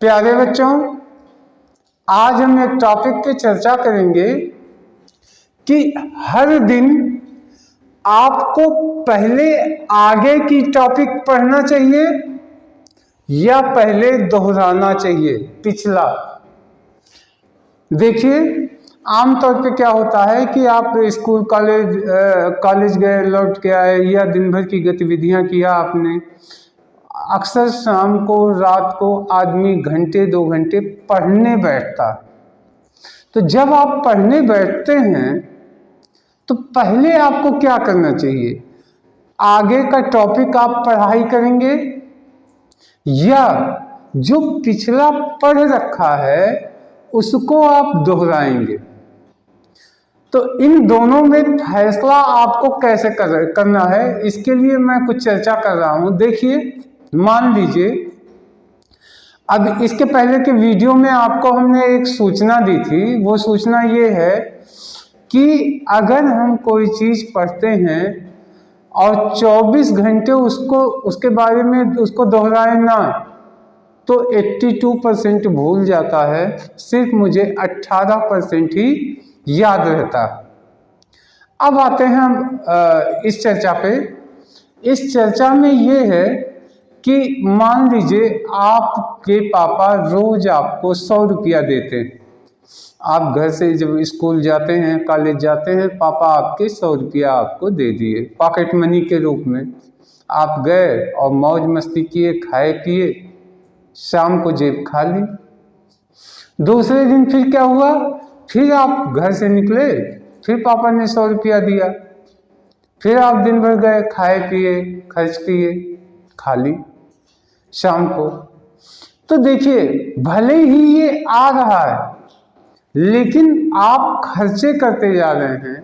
प्यारे बच्चों, आज हम एक टॉपिक पे चर्चा करेंगे कि हर दिन आपको पहले आगे की टॉपिक पढ़ना चाहिए या पहले दोहराना चाहिए पिछला। देखिए, आमतौर पे क्या होता है कि आप स्कूल कॉलेज गए, लौट के आए या दिन भर की गतिविधियां किया आपने, अक्सर शाम को रात को आदमी घंटे 2 घंटे पढ़ने बैठता। तो जब आप पढ़ने बैठते हैं तो पहले आपको क्या करना चाहिए? आगे का टॉपिक आप पढ़ाई करेंगे या जो पिछला पढ़ रखा है उसको आप दोहराएंगे? तो इन दोनों में फैसला आपको कैसे करना है, इसके लिए मैं कुछ चर्चा कर रहा हूं। देखिए, मान लीजिए, अब इसके पहले के वीडियो में आपको हमने एक सूचना दी थी। वो सूचना ये है कि अगर हम कोई चीज़ पढ़ते हैं और 24 घंटे उसके बारे में उसको दोहराए ना, तो 82% भूल जाता है, सिर्फ मुझे 18% ही याद रहता। अब आते हैं हम इस चर्चा पे। इस चर्चा में ये है कि मान लीजिए आपके पापा रोज आपको 100 रुपया देते। आप घर से जब स्कूल जाते हैं, कॉलेज जाते हैं, पापा आपके 100 रुपया आपको दे दिए पॉकेट मनी के रूप में। आप गए और मौज मस्ती किए, खाए पिए, शाम को जेब खाली। दूसरे दिन फिर क्या हुआ? फिर आप घर से निकले, फिर पापा ने 100 रुपया दिया, फिर आप दिन भर गए, खाए पिए, खर्च किए, खाली शाम को। तो देखिए, भले ही ये आ रहा है लेकिन आप खर्चे करते जा रहे हैं,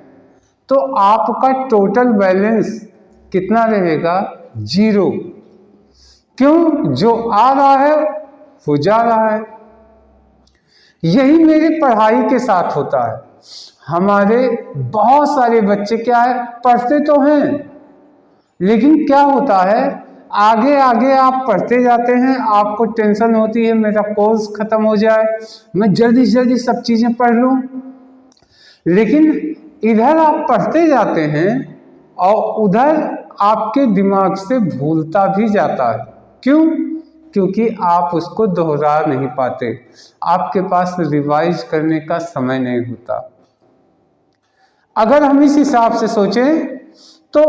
तो आपका टोटल बैलेंस कितना रहेगा? 0। क्यों? जो आ रहा है वो जा रहा है। यही मेरी पढ़ाई के साथ होता है। हमारे बहुत सारे बच्चे क्या है, पढ़ते तो हैं लेकिन क्या होता है, आगे आगे आप पढ़ते जाते हैं, आपको टेंशन होती है मेरा कोर्स खत्म हो जाए, मैं जल्दी से जल्दी सब चीजें पढ़ लूं। लेकिन इधर आप पढ़ते जाते हैं और उधर आपके दिमाग से भूलता भी जाता है। क्यों? क्योंकि आप उसको दोहरा नहीं पाते, आपके पास रिवाइज करने का समय नहीं होता। अगर हम इस हिसाब से सोचें तो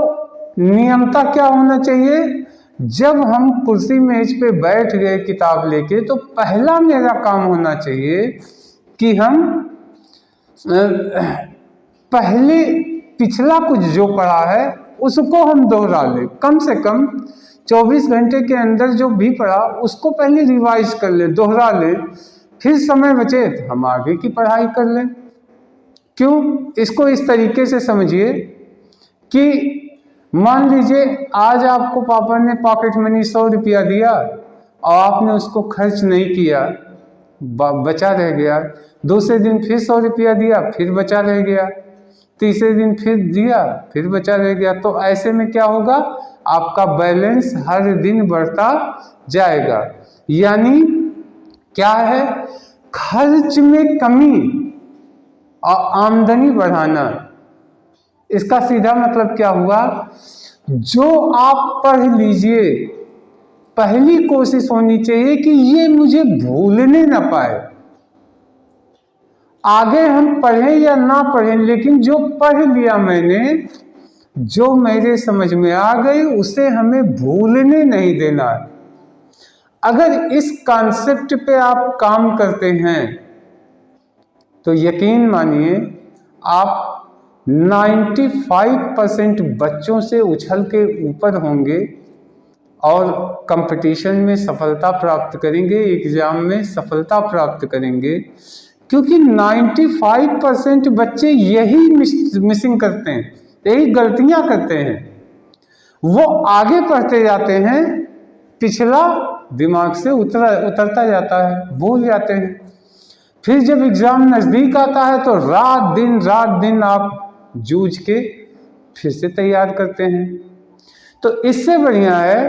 नियमता क्या होना चाहिए? जब हम कुर्सी मेज पे बैठ गए किताब लेके, तो पहला मेरा काम होना चाहिए कि हम पहले पिछला कुछ जो पढ़ा है उसको हम दोहरा लें। कम से कम 24 घंटे के अंदर जो भी पढ़ा उसको पहले रिवाइज कर ले, दोहरा ले, फिर समय बचे तो हम आगे की पढ़ाई कर लें। क्यों? इसको इस तरीके से समझिए कि मान लीजिए आज आपको पापा ने पॉकेट मनी 100 रुपया दिया और आपने उसको खर्च नहीं किया, बचा रह गया। दूसरे दिन फिर 100 रुपया दिया, फिर बचा रह गया। तीसरे दिन फिर दिया, फिर बचा रह गया। तो ऐसे में क्या होगा? आपका बैलेंस हर दिन बढ़ता जाएगा। यानी क्या है? खर्च में कमी और आमदनी बढ़ाना। इसका सीधा मतलब क्या हुआ? जो आप पढ़ लीजिए, पहली कोशिश होनी चाहिए कि ये मुझे भूलने ना पाए। आगे हम पढ़ें या ना पढ़ें, लेकिन जो पढ़ लिया मैंने, जो मेरे समझ में आ गई, उसे हमें भूलने नहीं देना। अगर इस कॉन्सेप्ट पे आप काम करते हैं तो यकीन मानिए आप 95% बच्चों से उछल के ऊपर होंगे और कंपटीशन में सफलता प्राप्त करेंगे, एग्जाम में सफलता प्राप्त करेंगे। क्योंकि 95% बच्चे यही मिसिंग करते हैं, यही गलतियां करते हैं। वो आगे पढ़ते जाते हैं, पिछला दिमाग से उतरता जाता है, भूल जाते हैं। फिर जब एग्जाम नजदीक आता है तो रात दिन आप जूझ के फिर से तैयार करते हैं। तो इससे बढ़िया है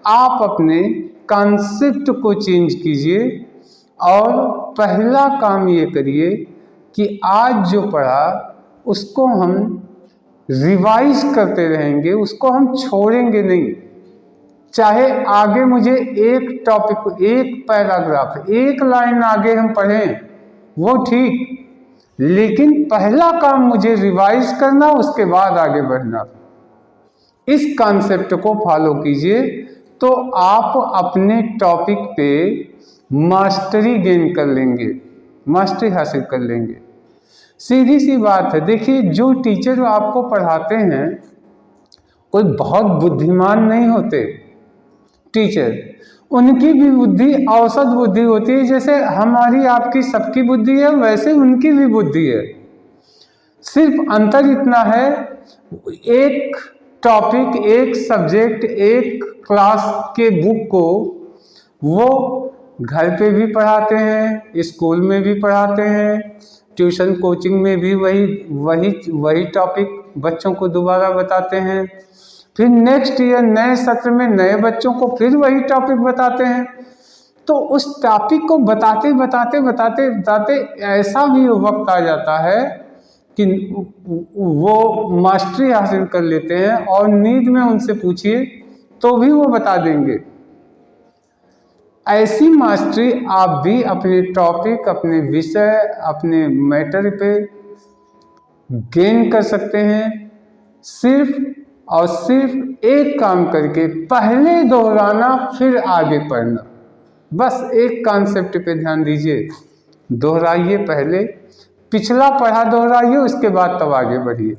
आप अपने कॉन्सेप्ट को चेंज कीजिए और पहला काम ये करिए कि आज जो पढ़ा उसको हम रिवाइज करते रहेंगे, उसको हम छोड़ेंगे नहीं। चाहे आगे मुझे एक टॉपिक, एक पैराग्राफ, एक लाइन आगे हम पढ़ें वो ठीक, लेकिन पहला काम मुझे रिवाइज करना, उसके बाद आगे बढ़ना। इस कॉन्सेप्ट को फॉलो कीजिए तो आप अपने टॉपिक पे मास्टरी गेन कर लेंगे, मास्टरी हासिल कर लेंगे। सीधी सी बात है। देखिए, जो टीचर आपको पढ़ाते हैं कोई बहुत बुद्धिमान नहीं होते टीचर, उनकी भी बुद्धि औसत बुद्धि होती है। जैसे हमारी आपकी सबकी बुद्धि है, वैसे उनकी भी बुद्धि है। सिर्फ अंतर इतना है, एक टॉपिक, एक सब्जेक्ट, एक क्लास के बुक को वो घर पे भी पढ़ाते हैं, स्कूल में भी पढ़ाते हैं, ट्यूशन कोचिंग में भी वही टॉपिक बच्चों को दोबारा बताते हैं। फिर नेक्स्ट ईयर नए सत्र में नए बच्चों को फिर वही टॉपिक बताते हैं। तो उस टॉपिक को बताते बताते बताते बताते ऐसा भी वक्त आ जाता है कि वो मास्टरी हासिल कर लेते हैं और नींद में उनसे पूछिए तो भी वो बता देंगे। ऐसी मास्टरी आप भी अपने टॉपिक, अपने विषय, अपने मैटर पे गेन कर सकते हैं, सिर्फ और सिर्फ एक काम करके, पहले दोहराना फिर आगे पढ़ना। बस एक कॉन्सेप्ट पे ध्यान दीजिए, दोहराइए, पहले पिछला पढ़ा दोहराइए, उसके बाद तब आगे बढ़िए।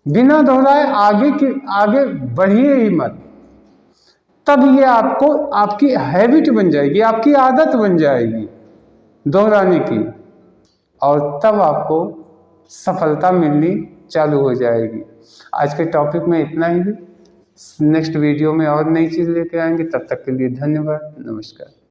बिना दोहराए आगे बढ़िए ही मत। तब ये आपको, आपकी हैबिट बन जाएगी, आपकी आदत बन जाएगी दोहराने की, और तब आपको सफलता मिलनी चालू हो जाएगी। आज के टॉपिक में इतना ही। नेक्स्ट वीडियो में और नई चीज़ लेके आएंगे। तब तक के लिए धन्यवाद, नमस्कार।